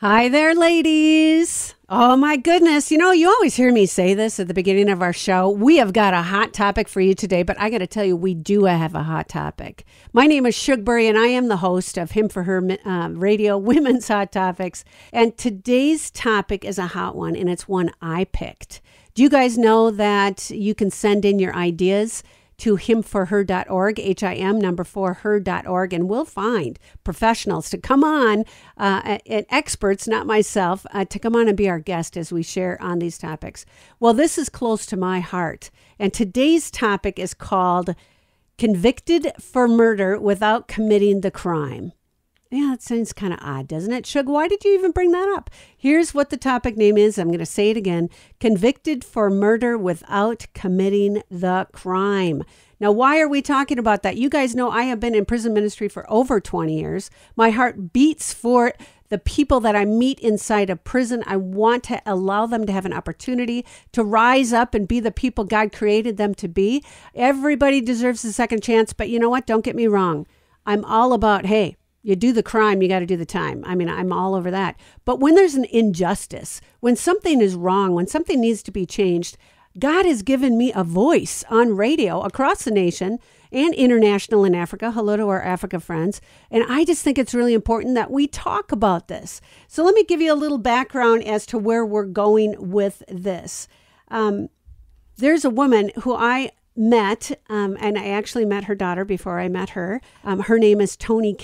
Hi there, ladies. Oh, my goodness. You know, you always hear me say this at the beginning of our show. We have got a hot topic for you today, but I got to tell you, we do have a hot topic. My name is Shug Bury, and I am the host of Him for Her Radio Women's Hot Topics. And today's topic is a hot one, and it's one I picked. Do you guys know that you can send in your ideas to himforher.org, HIM4her.org, and we'll find professionals to come on, and experts, not myself, to come on and be our guest as we share on these topics. Well, this is close to my heart, and today's topic is called Convicted for Murder Without Committing the Crime. Yeah, that sounds kind of odd, doesn't it? Shug, why did you even bring that up? Here's what the topic name is. I'm going to say it again. Convicted for murder without committing the crime. Now, why are we talking about that? You guys know I have been in prison ministry for over 20 years. My heart beats for the people that I meet inside of prison. I want to allow them to have an opportunity to rise up and be the people God created them to be. Everybody deserves a second chance, but you know what? Don't get me wrong. I'm all about, hey, you do the crime, you got to do the time. I mean, I'm all over that. But when there's an injustice, when something is wrong, when something needs to be changed, God has given me a voice on radio across the nation and international in Africa. Hello to our Africa friends. And I just think it's really important that we talk about this. So let me give you a little background as to where we're going with this. There's a woman who I met, and I actually met her daughter before I met her. Her name is Toni,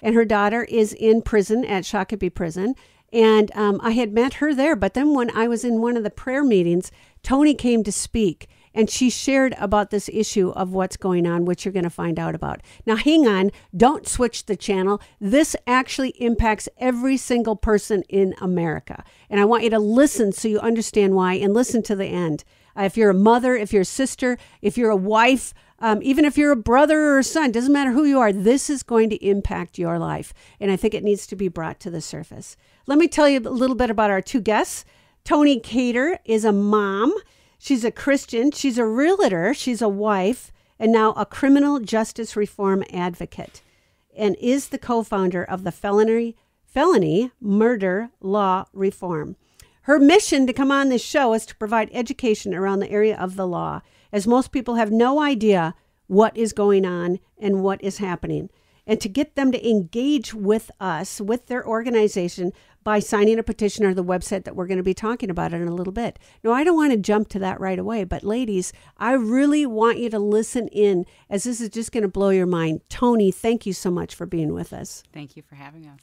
and her daughter is in prison at Shakopee Prison. And I had met her there, but then when I was in one of the prayer meetings, Toni came to speak, and she shared about this issue of what's going on, which you're going to find out about. Now, hang on, don't switch the channel. This actually impacts every single person in America. And I want you to listen so you understand why, and listen to the end. If you're a mother, if you're a sister, if you're a wife, even if you're a brother or a son, doesn't matter who you are, this is going to impact your life. And I think it needs to be brought to the surface. Let me tell you a little bit about our two guests. Toni is a mom. She's a Christian. She's a realtor. She's a wife, and now a criminal justice reform advocate, and is the co-founder of the Felony Murder Law Reform. Her mission to come on this show is to provide education around the area of the law, as most people have no idea what is going on and what is happening, and to get them to engage with us, with their organization, by signing a petition or the website that we're going to be talking about in a little bit. Now, I don't want to jump to that right away, but ladies, I really want you to listen in, as this is just going to blow your mind. Toni, thank you so much for being with us. Thank you for having us.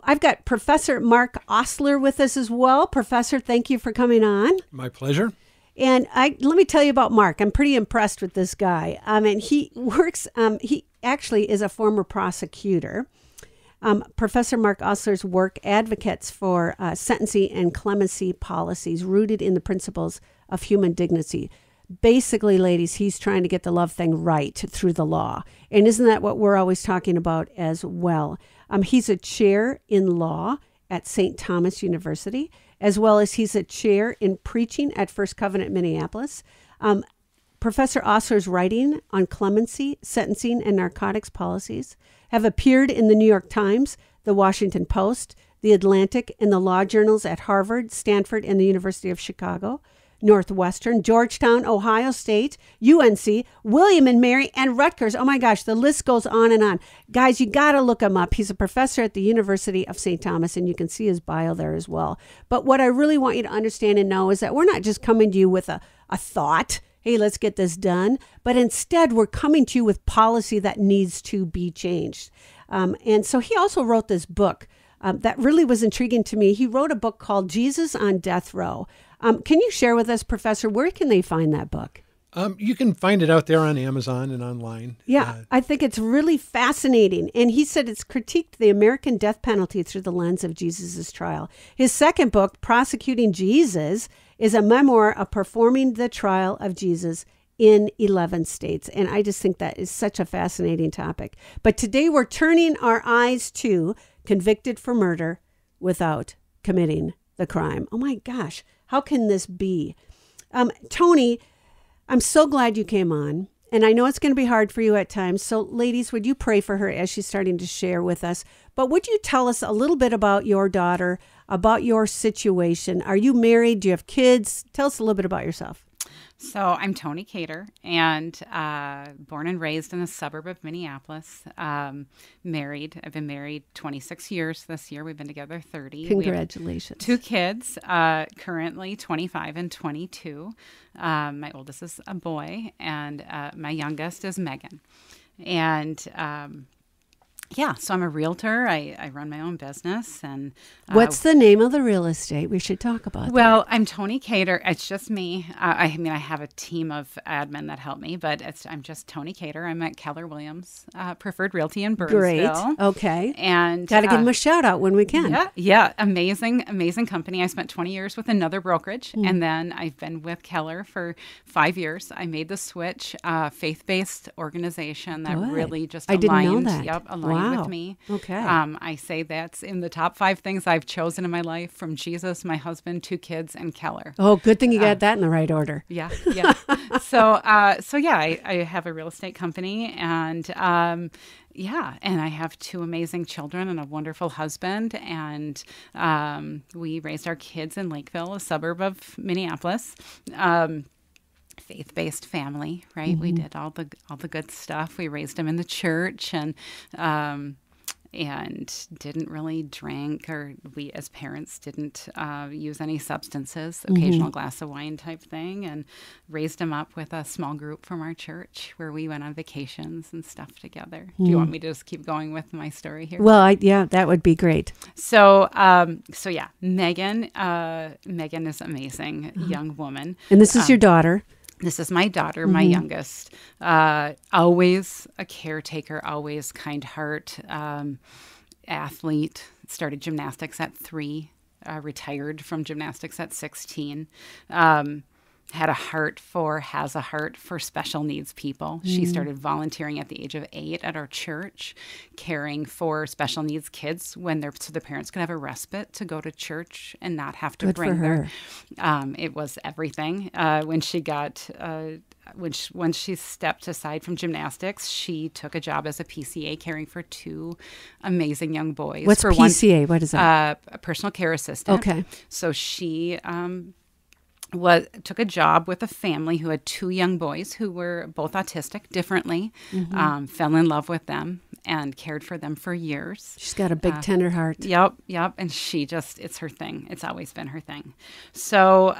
I've got Professor Mark Osler with us as well. Professor, thank you for coming on. My pleasure. And let me tell you about Mark. I'm pretty impressed with this guy. And he works, he actually is a former prosecutor. Professor Mark Osler's work advocates for sentencing and clemency policies rooted in the principles of human dignity. Basically, ladies, he's trying to get the love thing right through the law. And isn't that what we're always talking about as well? He's a chair in law at St. Thomas University, as well as he's a chair in preaching at First Covenant Minneapolis. Professor Osler's writing on clemency, sentencing, and narcotics policies have appeared in the New York Times, the Washington Post, the Atlantic, and the law journals at Harvard, Stanford, and the University of Chicago, Northwestern, Georgetown, Ohio State, UNC, William and Mary, and Rutgers. Oh my gosh, the list goes on and on. Guys, you got to look him up. He's a professor at the University of St. Thomas, and you can see his bio there as well. But what I really want you to understand and know is that we're not just coming to you with a thought, hey, let's get this done, but instead we're coming to you with policy that needs to be changed. And so he also wrote this book that really was intriguing to me. He wrote a book called Jesus on Death Row. Can you share with us, Professor, where can they find that book? You can find it out there on Amazon and online. Yeah, I think it's really fascinating. And he said it's critiqued the American death penalty through the lens of Jesus' trial. His second book, Prosecuting Jesus, is a memoir of performing the trial of Jesus in 11 states. And I just think that is such a fascinating topic. But today we're turning our eyes to convicted for murder without committing the crime. Oh my gosh, how can this be? Toni, I'm so glad you came on. And I know it's going to be hard for you at times. So, ladies, would you pray for her as she's starting to share with us? But would you tell us a little bit about your daughter, about your situation? Are you married? Do you have kids? Tell us a little bit about yourself. So I'm Toni Cater, and born and raised in a suburb of Minneapolis. Married. I've been married 26 years this year. We've been together 30. Congratulations. We have 2 kids, currently 25 and 22. My oldest is a boy, and my youngest is Megan. And so I'm a realtor. I run my own business. And what's the name of the real estate? We should talk about Well, I'm Toni Cater. It's just me. I have a team of admin that help me, but I'm just Toni Cater. I'm at Keller Williams Preferred Realty in Burnsville. Great. Okay. And got to give them a shout out when we can. Yeah. Amazing company. I spent 20 years with another brokerage, and then I've been with Keller for 5 years. I made the switch, faith-based organization that really just aligned. I didn't know that. Yep, aligned with me. Okay. I say that's in the top 5 things I've chosen in my life, from Jesus, my husband, 2 kids, and Keller. Oh, good thing you got that in the right order. Yeah. So I have a real estate company, and and I have 2 amazing children and a wonderful husband, and we raised our kids in Lakeville, a suburb of Minneapolis. Faith-based family, right? We did all the good stuff. We raised them in the church, and didn't really drink, or we as parents didn't use any substances, occasional glass of wine type thing, and raised them up with a small group from our church where we went on vacations and stuff together. Do you want me to just keep going with my story here? Well, that would be great. So Megan is an amazing young woman. And this is your daughter. This is my daughter, my youngest. Always a caretaker, always kind heart, athlete. Started gymnastics at 3, retired from gymnastics at 16. Has a heart for special needs people. She started volunteering at the age of 8 at our church, caring for special needs kids so the parents could have a respite to go to church and not have to bring their. It was everything. When she stepped aside from gymnastics, she took a job as a PCA, caring for 2 amazing young boys. What's PCA? What is that? A personal care assistant. Okay. So she took a job with a family who had 2 young boys who were both autistic differently, fell in love with them and cared for them for years. She's got a big tender heart. Yep. And it's her thing. It's always been her thing. So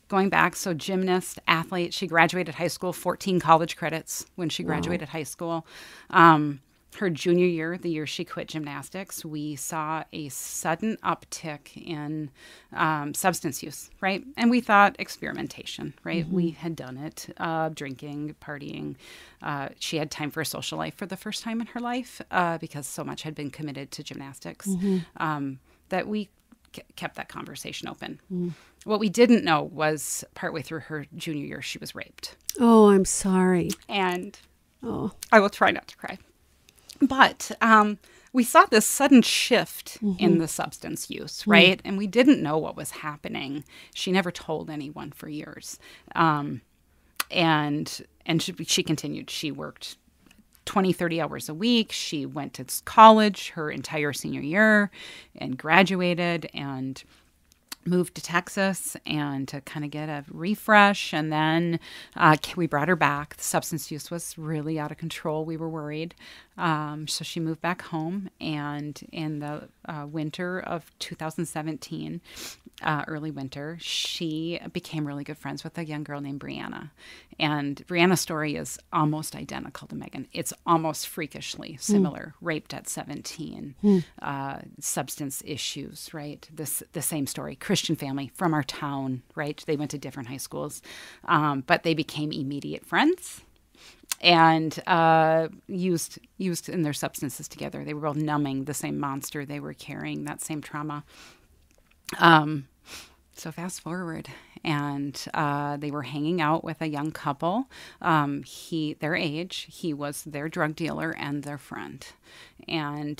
going back, so gymnast, athlete, she graduated high school, 14 college credits when she graduated high school. Her junior year, the year she quit gymnastics, we saw a sudden uptick in substance use, right? And we thought experimentation, right? We had done it, drinking, partying. She had time for a social life for the first time in her life because so much had been committed to gymnastics that we kept that conversation open. What we didn't know was partway through her junior year, she was raped. Oh, I'm sorry. And I will try not to cry. But we saw this sudden shift in the substance use, right? And we didn't know what was happening. She never told anyone for years. And she continued. She worked 20, 30 hours a week. She went to college her entire senior year and graduated and moved to Texas and to kind of get a refresh. And then we brought her back. The substance use was really out of control. We were worried. So she moved back home. And in the winter of 2017, early winter, she became really good friends with a young girl named Brianna. And Brianna's story is almost identical to Megan. It's almost freakishly similar. Raped at 17, substance issues, right? The same story. Christian family from our town, right? They went to different high schools, but they became immediate friends and used in their substances together. They were both numbing the same monster. They were carrying that same trauma. So fast forward, and they were hanging out with a young couple, their age. He was their drug dealer and their friend. And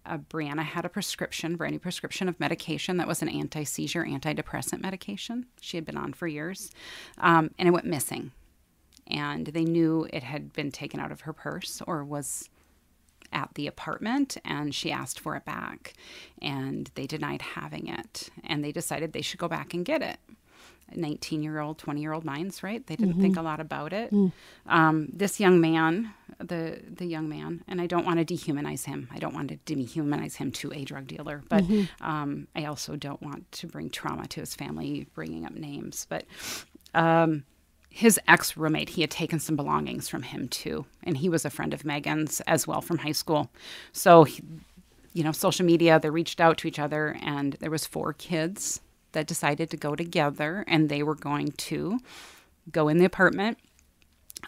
Brianna had a brand new prescription of medication that was an anti-seizure, antidepressant medication she had been on for years, and it went missing. and they knew it had been taken out of her purse or was at the apartment, and she asked for it back, and they denied having it, and they decided they should go back and get it. 19-year-old, 20-year-old minds, right? They didn't think a lot about it. This young man, the young man, and I don't want to dehumanize him. I don't want to dehumanize him to a drug dealer, but I also don't want to bring trauma to his family, bringing up names. But his ex-roommate, he had taken some belongings from him too, and he was a friend of Megan's as well from high school. So, social media, they reached out to each other, and there was 4 kids that decided to go together, and they were going to go in the apartment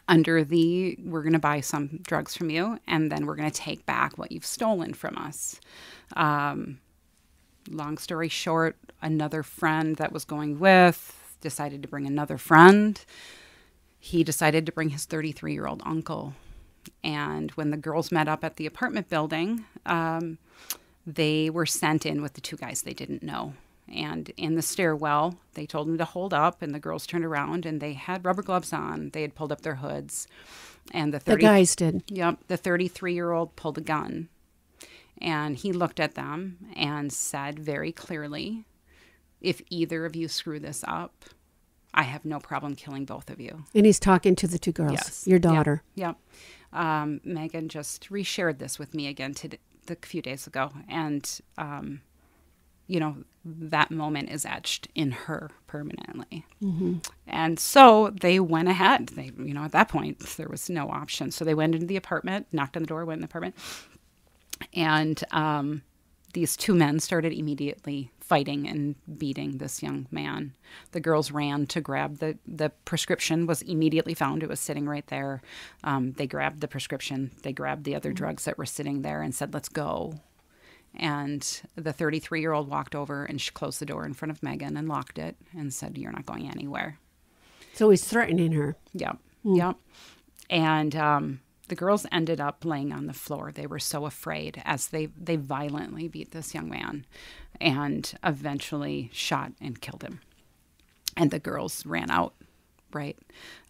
under we're going to buy some drugs from you, and then we're going to take back what you've stolen from us. Long story short, another friend that was going with decided to bring another friend. He decided to bring his 33-year-old uncle. And when the girls met up at the apartment building, they were sent in with the 2 guys they didn't know. And in the stairwell, they told them to hold up, and the girls turned around, and they had rubber gloves on. They had pulled up their hoods. And the guys did. Yep. The 33-year-old pulled a gun. And he looked at them and said very clearly, if either of you screw this up, I have no problem killing both of you. And he's talking to the 2 girls, yes. Your daughter. Yep. Megan just reshared this with me again a few days ago. And, that moment is etched in her permanently. And so they went ahead. They, at that point, there was no option. So they went into the apartment, knocked on the door, went in the apartment. And these 2 men started immediately fighting and beating this young man. The girls ran to grab the prescription, was immediately found. It was sitting right there. They grabbed the prescription. They grabbed the other drugs that were sitting there and said, let's go. And the 33-year-old walked over and she closed the door in front of Megan and locked it and said, you're not going anywhere. So he's threatening her. Yep. Yep. And the girls ended up laying on the floor. They were so afraid as they violently beat this young man and eventually shot and killed him. And the girls ran out, right,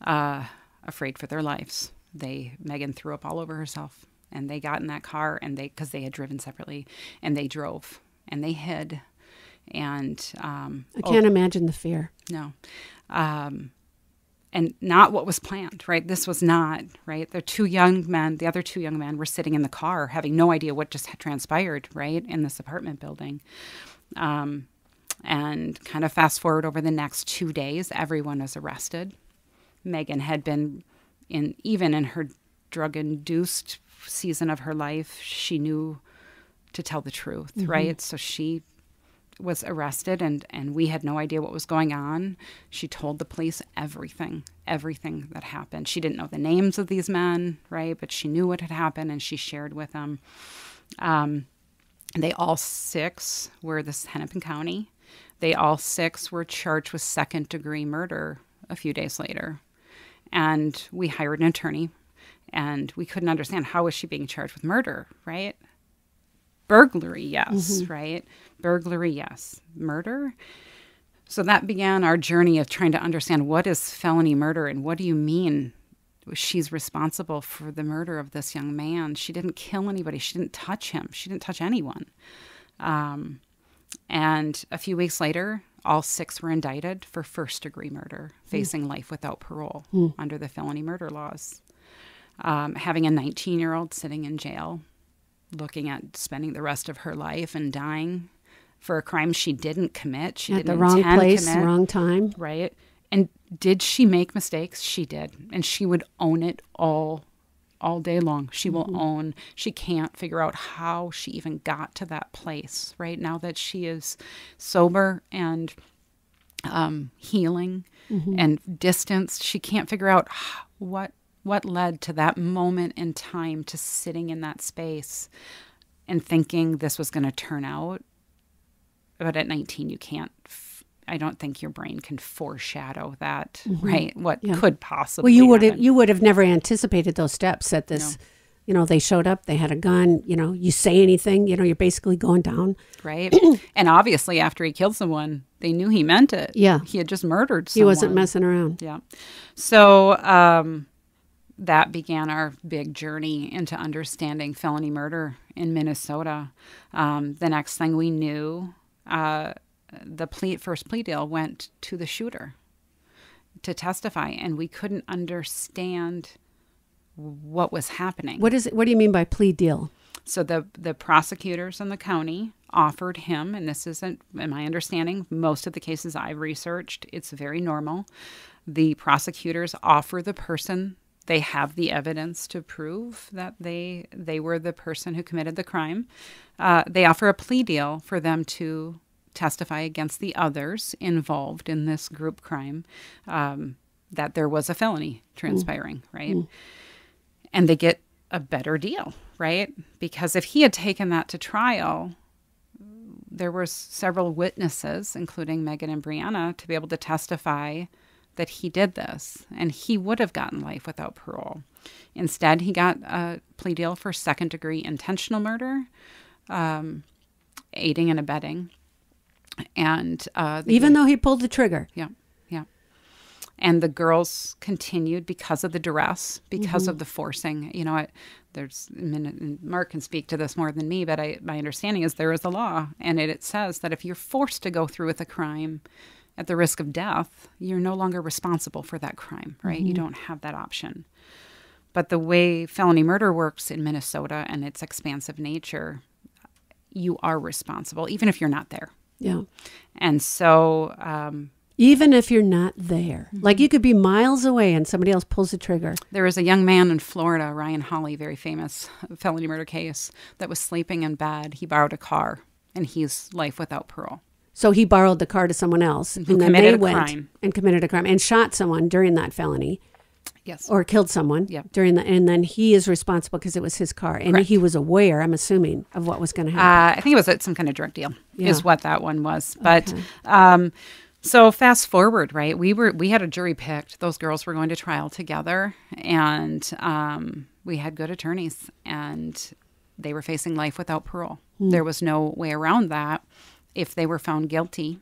afraid for their lives. Megan threw up all over herself. And they got in that car, and because they had driven separately, and they drove, and they hid, and I can't imagine the fear. No, and not what was planned. Right, this was not right. The 2 young men, the other 2 young men, were sitting in the car, having no idea what just had transpired. Right in this apartment building, and kind of fast forward over the next 2 days, everyone was arrested. Megan had been even in her drug-induced season of her life, she knew to tell the truth, right? So she was arrested, and we had no idea what was going on. She told the police everything that happened. She didn't know the names of these men, right? But she knew what had happened, and she shared with them. They all 6 were this Hennepin County. They all 6 were charged with 2nd-degree murder a few days later. And we hired an attorney. And we couldn't understand, how was she being charged with murder, right? Burglary, yes, right? Burglary, yes. Murder? So that began our journey of trying to understand, what is felony murder and what do you mean she's responsible for the murder of this young man? She didn't kill anybody. She didn't touch him. She didn't touch anyone. And a few weeks later, all 6 were indicted for 1st-degree murder, facing life without parole under the felony murder laws. Having a 19-year-old sitting in jail, looking at spending the rest of her life and dying for a crime she didn't commit. She didn't at the wrong intend place, commit, wrong time. Right. And did she make mistakes? She did. And she would own it all day long. She will own. She can't figure out how she even got to that place, right? Now that she is sober and healing and distanced, she can't figure out what led to that moment in time, to sitting in that space and thinking this was going to turn out. But at 19, you can't, I don't think your brain can foreshadow that, right? What could possibly happen. You would have never anticipated those steps at this they showed up, they had a gun, you say anything, you're basically going down. Right. And obviously after he killed someone, they knew he meant it. Yeah. He had just murdered someone. He wasn't messing around. Yeah. So that began our big journey into understanding felony murder in Minnesota. The next thing we knew, the first plea deal went to the shooter to testify, and we couldn't understand what was happening. What do you mean by plea deal? So the prosecutors in the county offered him, and this isn't, in my understanding, most of the cases I've researched, it's very normal. The prosecutors offer the person, they have the evidence to prove that they were the person who committed the crime. They offer a plea deal for them to testify against the others involved in this group crime, that there was a felony transpiring, right? And they get a better deal, right? Because if he had taken that to trial, there were several witnesses, including Megan and Brianna, to be able to testify that he did this, and he would have gotten life without parole. Instead, he got a plea deal for second-degree intentional murder, aiding and abetting, and even though he pulled the trigger. Yeah. And the girls continued because of the duress, because of the forcing. Mark can speak to this more than me, but my understanding is there is a law, and it says that if you're forced to go through with a crime at the risk of death, you're no longer responsible for that crime, right? You don't have that option. But the way felony murder works in Minnesota and its expansive nature, you are responsible, even if you're not there. Yeah. And so... even if you're not there. Like you could be miles away and somebody else pulls the trigger. There was a young man in Florida, Ryan Hawley, very famous felony murder case, that was sleeping in bed. He borrowed a car, and he's life without parole. So he borrowed the car to someone else, Who and then committed they a went crime. and committed a crime and shot someone during that felony. Yes. Or killed someone during that, and then he is responsible because it was his car, and Correct. he was aware, I'm assuming, of what was going to happen. I think it was some kind of drug deal, Yeah. is what that one was. But so fast forward, right? We had a jury picked. Those girls were going to trial together, and we had good attorneys, and they were facing life without parole. There was no way around that if they were found guilty,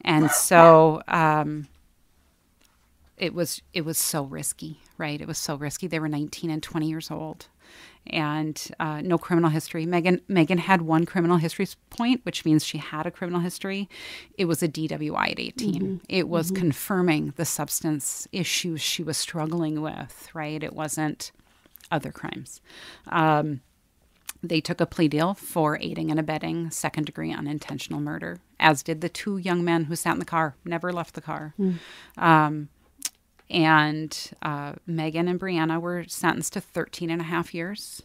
and so. It was so risky, right? It was so risky. They were 19 and 20 years old, and no criminal history. Megan had one criminal history point, which means she had a criminal history. It was a DWI at 18. It was confirming the substance issues she was struggling with, right? It wasn't other crimes. They took a plea deal for aiding and abetting second-degree unintentional murder, as did the two young men who sat in the car, never left the car. And Megan and Brianna were sentenced to 13 and a half years.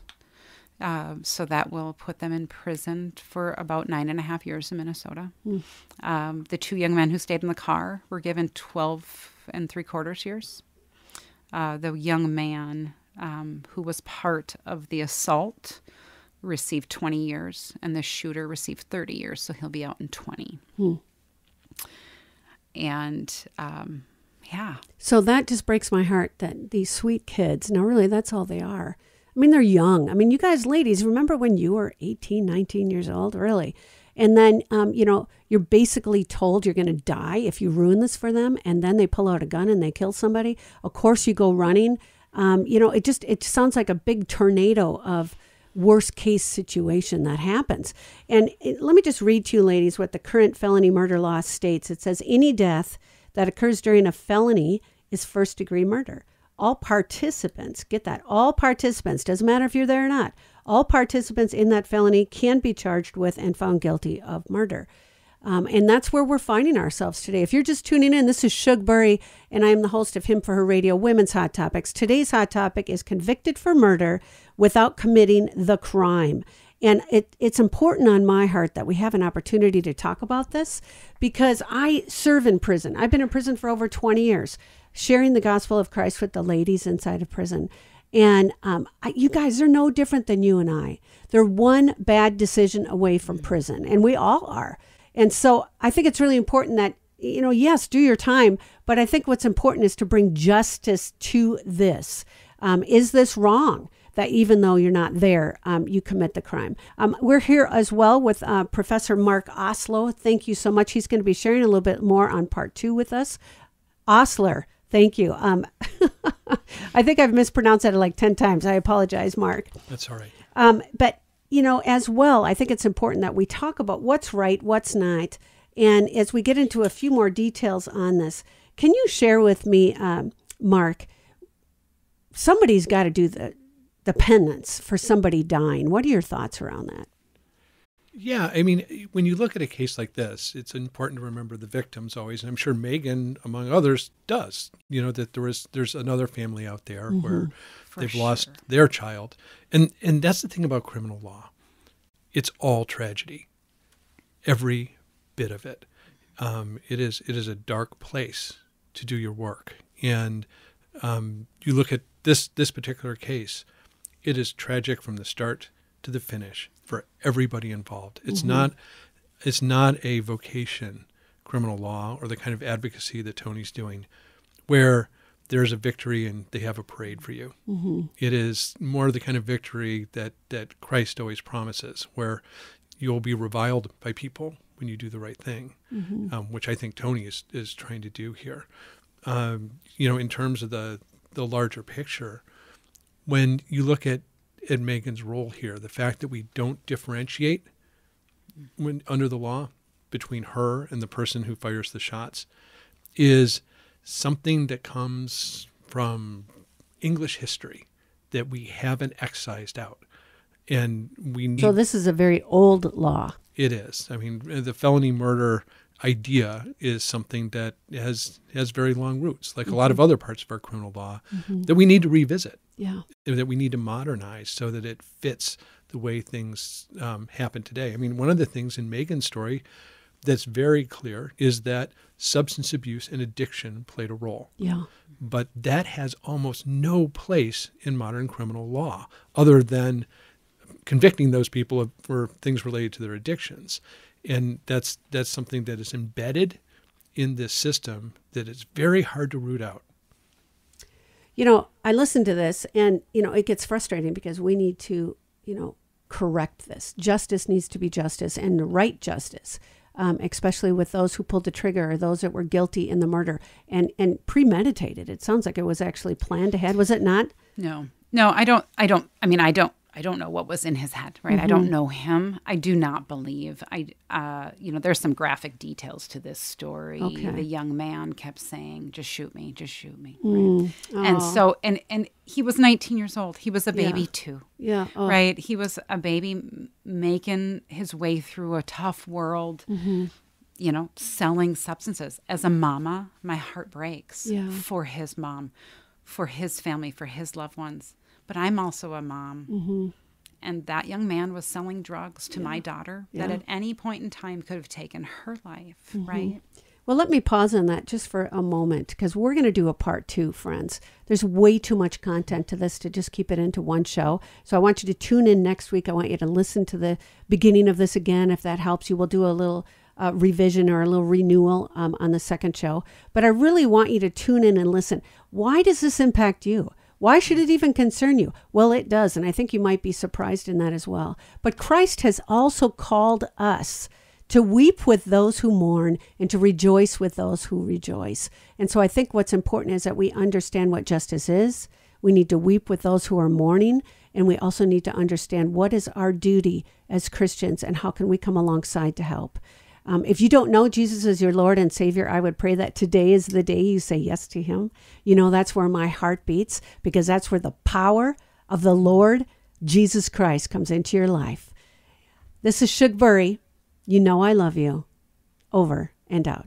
So that will put them in prison for about 9.5 years in Minnesota. The two young men who stayed in the car were given 12 3/4 years. The young man who was part of the assault received 20 years, and the shooter received 30 years, so he'll be out in 20. And... yeah. So that just breaks my heart that these sweet kids, now really that's all they are. I mean, they're young. I mean, you guys ladies, remember when you were 18, 19 years old, really? And then, you're basically told you're going to die if you ruin this for them. And then they pull out a gun and they kill somebody. Of course you go running. It sounds like a big tornado of worst case situation that happens. And let me just read to you ladies what the current felony murder law states. It says any death that occurs during a felony is first-degree murder. All participants, get that, all participants, doesn't matter if you're there or not, all participants in that felony can be charged with and found guilty of murder. And that's where we're finding ourselves today. If you're just tuning in, this is Shug Bury, and I am the host of Him for Her Radio Women's Hot Topics. Today's hot topic is convicted for murder without committing the crime. And it's important on my heart that we have an opportunity to talk about this because I serve in prison. I've been in prison for over 20 years, sharing the gospel of Christ with the ladies inside of prison. And you guys are no different than you and I. They're one bad decision away from prison, and we all are. And so I think it's really important that, yes, do your time, but I think what's important is to bring justice to this. Is this wrong? that even though you're not there, you commit the crime. We're here as well with Professor Mark Osler. Thank you so much. He's going to be sharing a little bit more on part 2 with us. Osler, thank you. I think I've mispronounced that like 10 times. I apologize, Mark. That's all right. But, as well, I think it's important that we talk about what's right, what's not. And as we get into a few more details on this, can you share with me, Mark, somebody's got to do the penance for somebody dying. What are your thoughts around that? Yeah, I mean, when you look at a case like this, it's important to remember the victims always. And I'm sure Megan, among others, does. That there's another family out there where they've lost their child. And that's the thing about criminal law. It's all tragedy. Every bit of it. It is a dark place to do your work. And you look at this particular case, it is tragic from the start to the finish for everybody involved. It's not a vocation, criminal law, or the kind of advocacy that Toni's doing, where there's a victory and they have a parade for you. It is more the kind of victory that Christ always promises, where you'll be reviled by people when you do the right thing, which I think Toni is trying to do here. In terms of the larger picture, when you look at Megan's role here, the fact that we don't differentiate under the law between her and the person who fires the shots is something that comes from English history that we haven't excised out. And we need. So this is a very old law. It is. I mean, the felony murder idea is something that has very long roots, like a lot of other parts of our criminal law that we need to revisit. Yeah. That we need to modernize so that it fits the way things happen today. I mean, one of the things in Megan's story that's very clear is that substance abuse and addiction played a role. Yeah. But that has almost no place in modern criminal law other than convicting those people for things related to their addictions. And that's something that is embedded in this system that is very hard to root out. I listen to this and, it gets frustrating because we need to, correct this. Justice needs to be justice and right justice, especially with those who pulled the trigger or those that were guilty in the murder and premeditated. It sounds like it was actually planned ahead. Was it not? No, I don't know what was in his head, right? I don't know him. I do not believe. There's some graphic details to this story. Okay. The young man kept saying, "Just shoot me, just shoot me." Right? And so, and he was 19 years old. He was a baby too. Yeah. Oh. Right. He was a baby making his way through a tough world. Selling substances. As a mama, my heart breaks for his mom, for his family, for his loved ones. But I'm also a mom. And that young man was selling drugs to my daughter that at any point in time could have taken her life, right? Well, let me pause on that just for a moment because we're going to do a part 2, friends. There's way too much content to this to just keep it into one show. So I want you to tune in next week. I want you to listen to the beginning of this again. If that helps you, we'll do a little revision or a little renewal on the second show. But I really want you to tune in and listen. Why does this impact you? Why should it even concern you? Well, it does, and I think you might be surprised in that as well. But Christ has also called us to weep with those who mourn and to rejoice with those who rejoice. And so I think what's important is that we understand what justice is. We need to weep with those who are mourning, and we also need to understand what is our duty as Christians and how can we come alongside to help. If you don't know Jesus as your Lord and Savior, I would pray that today is the day you say yes to him. That's where my heart beats because that's where the power of the Lord Jesus Christ comes into your life. This is Shug Bury. I love you. Over and out.